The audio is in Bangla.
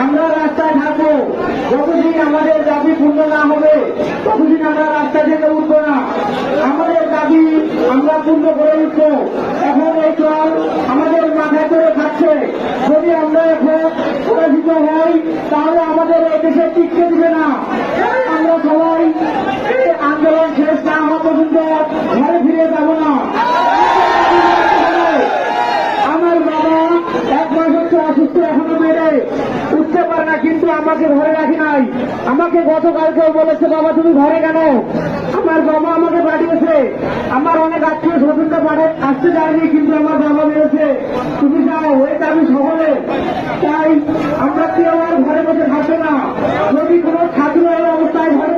আমরা রাস্তায় থাকবো, যতদিন আমাদের দাবি পূর্ণ না হবে ততদিন আমরা রাস্তা থেকে উঠবো না। আমাদের দাবি আমরা পূর্ণ করে উঠবো। এখন এই দল আমাদের মাথায় করে খাচ্ছে। যদি আমরা এখন পরাজিত হই তাহলে আমাদের এই দেশে টিকতে দিবে না। আমরা সবাই এই আন্দোলন শেষ না হওয়া পর্যন্ত ঘরে ফিরে যাব না। আমার বাবা 1 মাস হচ্ছে অসুস্থ, এখনো মেরে উঠতে পারে না, কিন্তু আমাকে ঘরে রাখি নাই। আমাকে গতকালকেও বলেছে, বাবা তুমি ঘরে কেন? আমার বাবা আমাকে পাঠিয়েছে। আমার অনেক আত্মীয় স্বজনরা আসতে যায়নি, কিন্তু আমার বাবা মেরেছে। তুমি যাও, এই দাবি সকলে। তাই আমরা কেউ আর ঘরে বসে থাকবে না। যদি কোনো ছাত্র এই অবস্থায় ঘরে